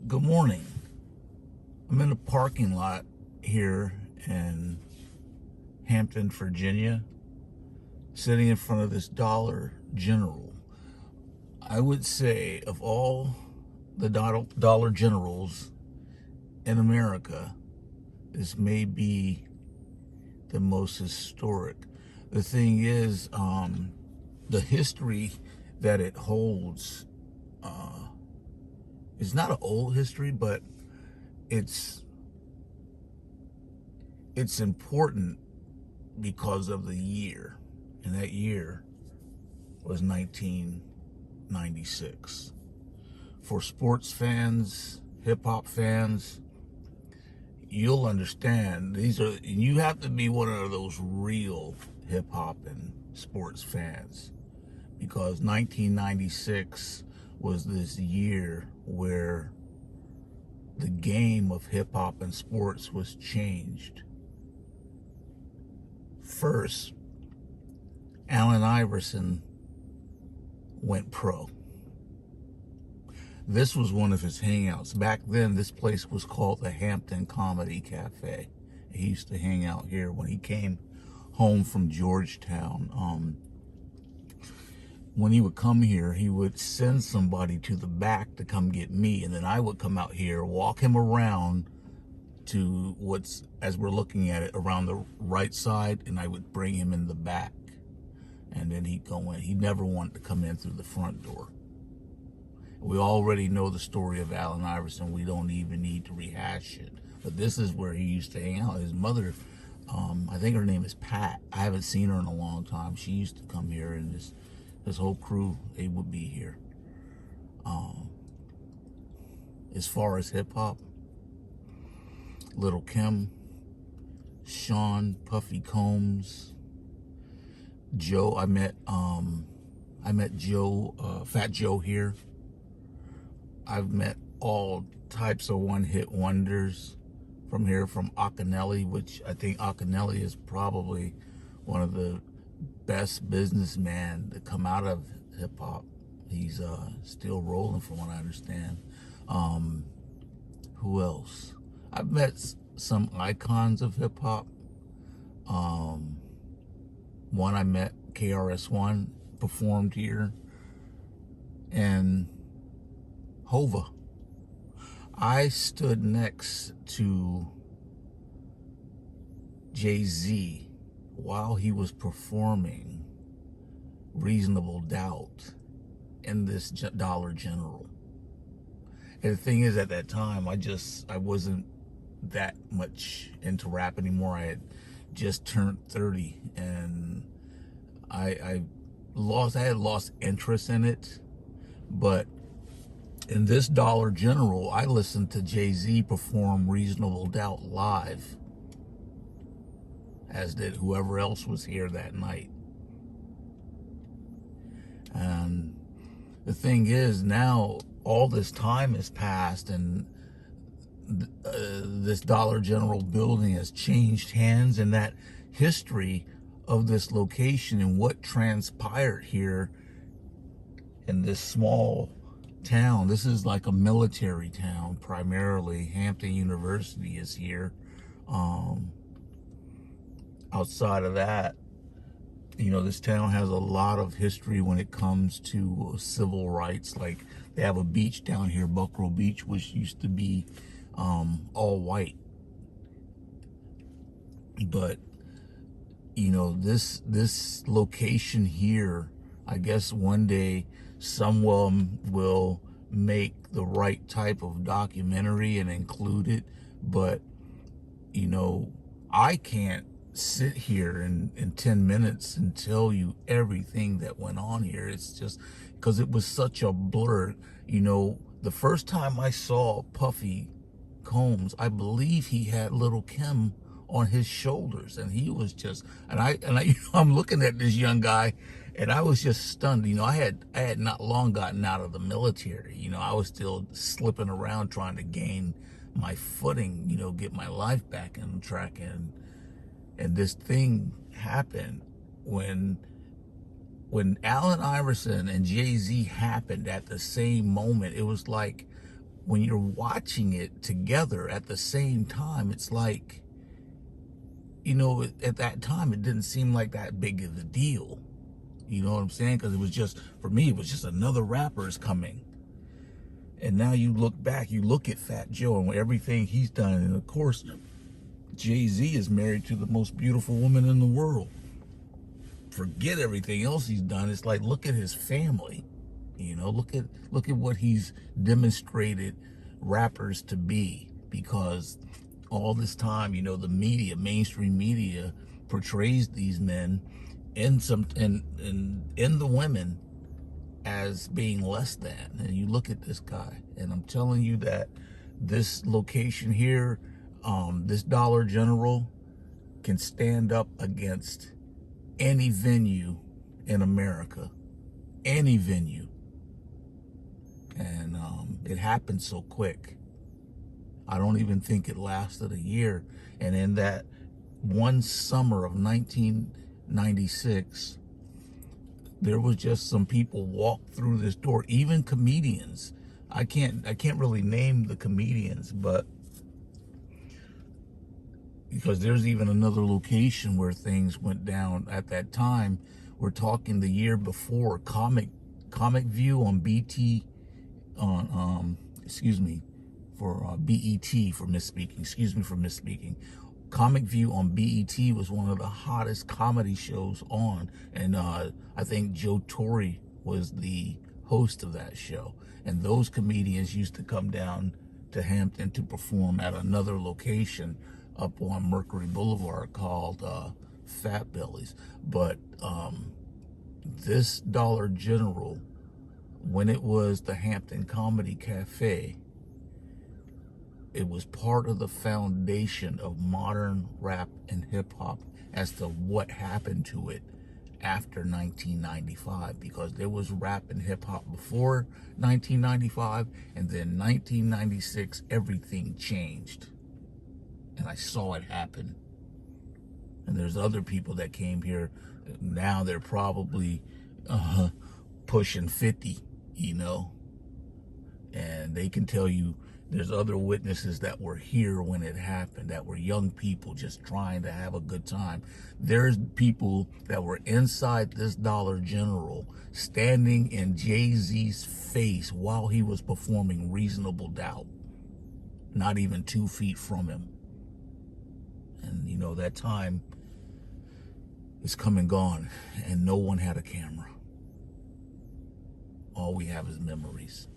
Good morning. I'm in a parking lot here in Hampton, Virginia, sitting in front of this Dollar General. I would say of all the Dollar Generals in America, this may be the most historic. The thing is, the history that it holds is not an old history, but it's important because of the year, and that year was 1996. For sports fans, hip-hop fans, you'll understand you have to be one of those real hip-hop and sports fans, because 1996 was this year where the game of hip-hop and sports was changed. First, Allen Iverson went pro. This was one of his hangouts. Back then, this place was called the Hampton Comedy Cafe. He used to hang out here when he came home from Georgetown. When he would come here, he would send somebody to the back to come get me, and then I would come out here, walk him around to what's, as we're looking at it, around the right side, and I would bring him in the back, and then he'd go in. He never wanted to come in through the front door. We already know the story of Allen Iverson. We don't even need to rehash it. But this is where he used to hang out. His mother, I think her name is Pat. I haven't seen her in a long time. She used to come here, and this whole crew, they would be here. As far as hip-hop, Little Kim, Sean, Puffy Combs, Joe. I met Joe, Fat Joe here. I've met all types of one-hit wonders from here, from Akinele, which I think Akinele is probably one of the best businessmen to come out of hip-hop. He's still rolling from what I understand. Who else? I've met some icons of hip-hop. One I met, KRS-One, performed here, and Hova. I stood next to Jay-Z while he was performing Reasonable Doubt in this Dollar General. And the thing is, at that time, I wasn't that much into rap anymore. I had just turned 30, and I had lost interest in it. But in this Dollar General, I listened to Jay-Z perform Reasonable Doubt live, as did whoever else was here that night. And the thing is, now all this time has passed, and this Dollar General building has changed hands, and that history of this location and what transpired here in this small town. This is like a military town, primarily. Hampton University is here. Outside of that, this town has a lot of history when it comes to civil rights. Like, they have a beach down here, Buckrow Beach, which used to be all white. But this location here, I guess one day someone will make the right type of documentary and include it. But I can't sit here in 10 minutes and tell you everything that went on here. It's just because it was such a blur. The first time I saw Puffy Combs, I believe he had Little Kim on his shoulders, and he was just, and I'm looking at this young guy, and I was just stunned. I had not long gotten out of the military. I was still slipping around trying to gain my footing, get my life back on track. And this thing happened when Allen Iverson and Jay-Z happened at the same moment. It was like when you're watching it together at the same time, it's like, at that time, it didn't seem like that big of a deal. You know what I'm saying? Because it was just, for me, it was just another rapper is coming. And now you look back, you look at Fat Joe and everything he's done. And of course, Jay-Z is married to the most beautiful woman in the world. Forget everything else he's done. It's like, look at his family. Look at what he's demonstrated rappers to be. Because all this time, the media, mainstream media, portrays these men and the women as being less than. And you look at this guy, and I'm telling you that this location here, this Dollar General, can stand up against any venue in America, any venue. And it happened so quick. I don't even think it lasted a year. And in that one summer of 1996, there was just some people walked through this door, even comedians. I can't really name the comedians, but because there's even another location where things went down at that time. We're talking the year before. Comic View on BT, on BET for misspeaking. Excuse me for misspeaking. Comic View on BET was one of the hottest comedy shows on, and I think Joe Torre was the host of that show. And those comedians used to come down to Hampton to perform at another location up on Mercury Boulevard called Fat Bellies. But this Dollar General, when it was the Hampton Comedy Cafe, it was part of the foundation of modern rap and hip hop as to what happened to it after 1995, because there was rap and hip hop before 1995, and then 1996, everything changed. And I saw it happen. And there's other people that came here. Now they're probably pushing 50, and they can tell you there's other witnesses that were here when it happened, that were young people just trying to have a good time. There's people that were inside this Dollar General standing in Jay-Z's face while he was performing Reasonable Doubt, not even 2 feet from him. And that time is come and gone, and no one had a camera. All we have is memories.